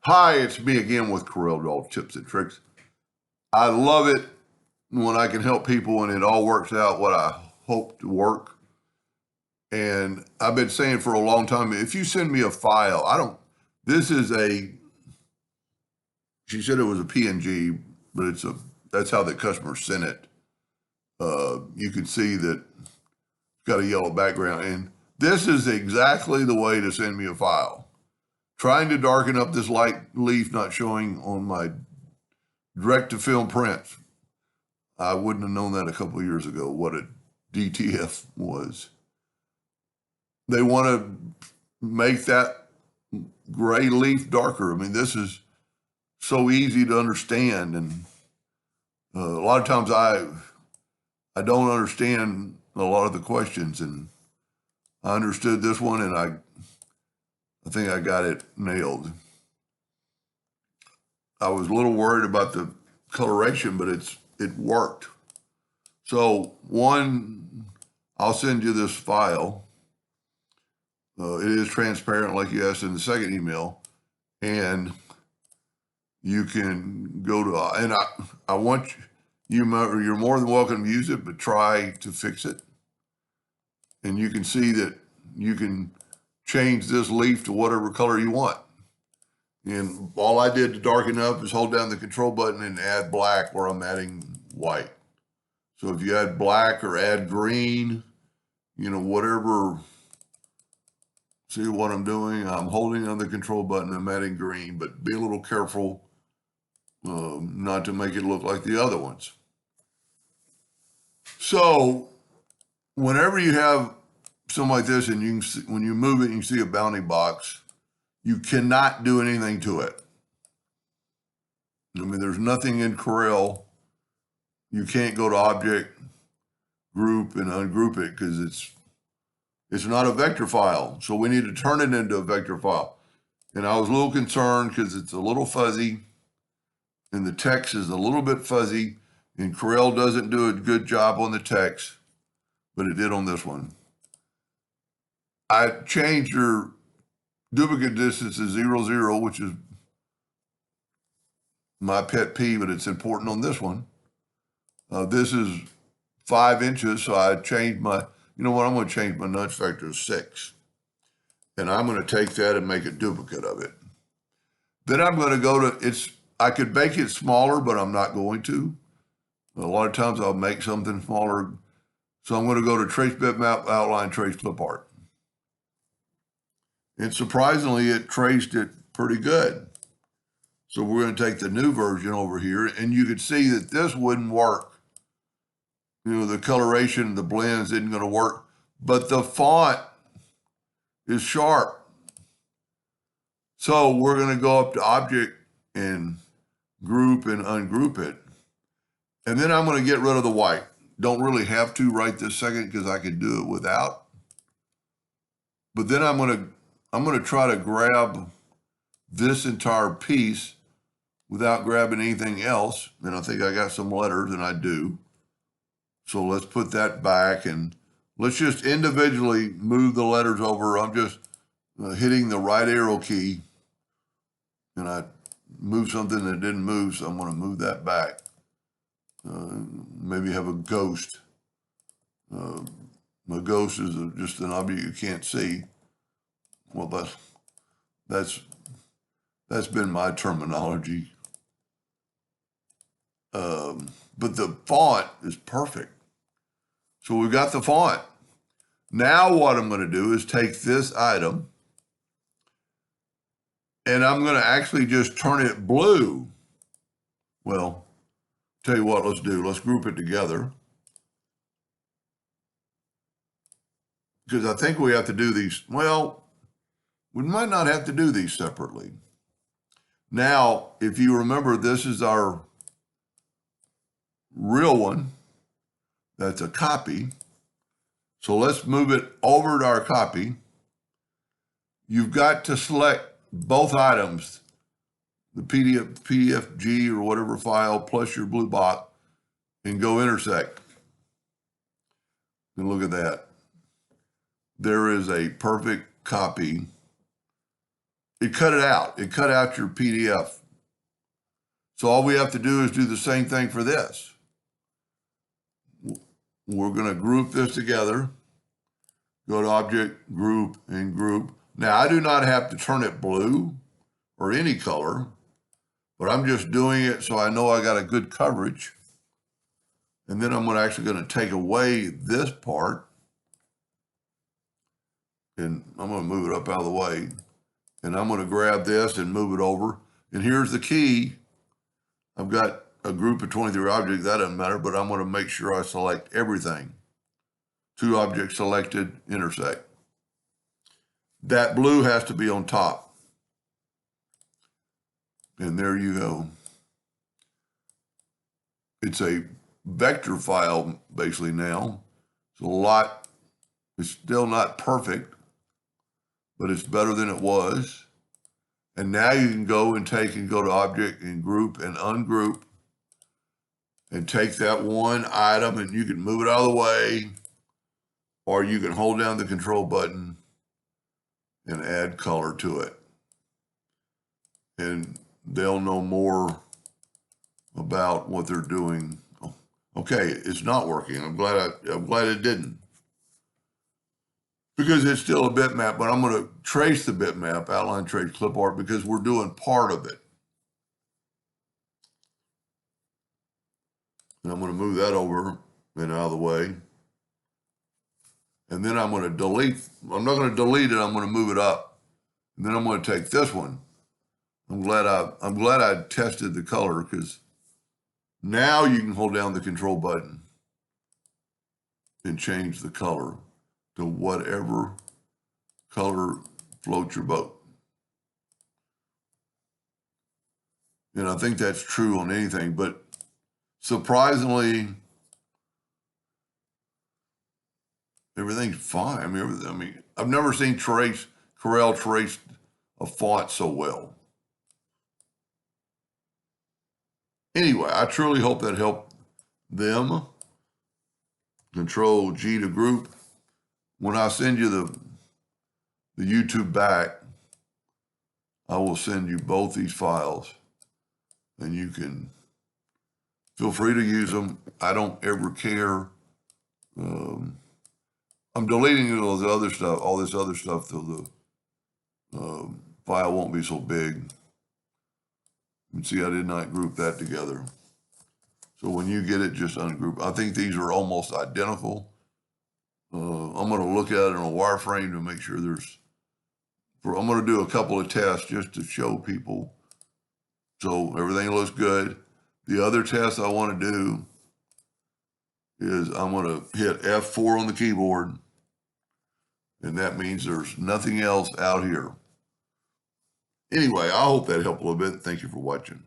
Hi, it's me again with Corel Draw Tips and Tricks. I love it when I can help people and it all works out what I hope to work. And I've been saying for a long time, if you send me a file, this is she said it was a PNG, but that's how the customer sent it. You can see that it's got a yellow background. And this is exactly the way to send me a file. Trying to darken up this light leaf not showing on my direct to film prints. I wouldn't have known that a couple of years ago, what a DTF was. They want to make that gray leaf darker. I mean, this is so easy to understand. And a lot of times I don't understand a lot of the questions. And I understood this one and I think I got it nailed. I was a little worried about the coloration, but it worked. So I'll send you this file. It is transparent, like you asked in the second email, and you can go to. And I want you. You're more than welcome to use it, but try to fix it. And you can see that you can change this leaf to whatever color you want. And all I did to darken up is hold down the control button and add black where I'm adding white. So if you add black or add green, whatever. See what I'm doing? I'm holding on the control button. I'm adding green, but be a little careful not to make it look like the other ones. So whenever you have something like this and you can see, when you move it, you see a bounding box, you cannot do anything to it. I mean, there's nothing in Corel. You can't go to object, group, and ungroup it because it's not a vector file. So we need to turn it into a vector file. And I was a little concerned because it's a little fuzzy and the text is a little bit fuzzy and Corel doesn't do a good job on the text, but it did on this one. I changed your duplicate distance to 0, 0, which is my pet peeve, but it's important on this one. This is 5 inches, so I changed I'm going to change my nudge factor to 6. And I'm going to take that and make a duplicate of it. Then I'm going to go to, I could make it smaller, but I'm not going to. A lot of times I'll make something smaller. So I'm going to go to Trace Bitmap, Outline, Trace Clip Art. And surprisingly, it traced it pretty good. So we're going to take the new version over here, and you could see that this wouldn't work. The coloration, the blends isn't going to work, but the font is sharp. So we're going to go up to Object and Group and ungroup it. And then I'm going to get rid of the white. Don't really have to right this second because I could do it without. But then I'm going to try to grab this entire piece without grabbing anything else. And I think I got some letters, and I do. So let's put that back and let's just individually move the letters over. I'm just hitting the right arrow key and I moved something that didn't move, so I'm going to move that back. Maybe have a ghost. A ghost is just an object you can't see. Well, that's been my terminology. But the font is perfect. So we've got the font. Now what I'm going to do is take this item and I'm going to actually just turn it blue. Well, tell you what, let's group it together. Because I think we have to do these, well, we might not have to do these separately. Now, if you remember, this is our real one. That's a copy. So let's move it over to our copy. You've got to select both items, the PDFG or whatever file plus your blue box, and go intersect. And look at that. There is a perfect copy it cut it out. It cut out your PDF. So all we have to do is do the same thing for this. We're going to group this together. Go to Object, Group, and Group. Now, I do not have to turn it blue or any color, but I'm just doing it so I know I got a good coverage. And then I'm actually going to take away this part, and I'm going to move it up out of the way. And I'm going to grab this and move it over. And here's the key. I've got a group of 23 objects. That doesn't matter, but I'm going to make sure I select everything. 2 objects selected, intersect. That blue has to be on top. And there you go. It's a vector file basically now. It's a lot. It's still not perfect, but it's better than it was. And now you can go to Object and Group and Ungroup and take that one item and you can move it out of the way, or you can hold down the control button and add color to it. And they'll know more about what they're doing. Okay, it's not working. I'm glad it didn't. Because it's still a bitmap, but I'm going to trace the bitmap, outline, trace, clip art, because we're doing part of it. And I'm going to move that over and out of the way. And then I'm going to delete. I'm not going to delete it. I'm going to move it up. And then I'm going to take this one. I'm glad I tested the color, because now you can hold down the control button and change the color to whatever color floats your boat. And I think that's true on anything, but surprisingly, everything's fine. I mean, I've never seen Corel trace a font so well. Anyway, I truly hope that helped them. Control G to group. When I send you the YouTube back, I will send you both these files, and you can feel free to use them. I don't ever care. I'm deleting all this other stuff, so the file won't be so big. You can see I did not group that together. So when you get it, just ungroup. I think these are almost identical. I'm going to look at it in a wireframe to make sure I'm going to do a couple of tests just to show people. So everything looks good. The other test I want to do is I'm going to hit F4 on the keyboard, and that means there's nothing else out here. Anyway, I hope that helped a little bit. Thank you for watching.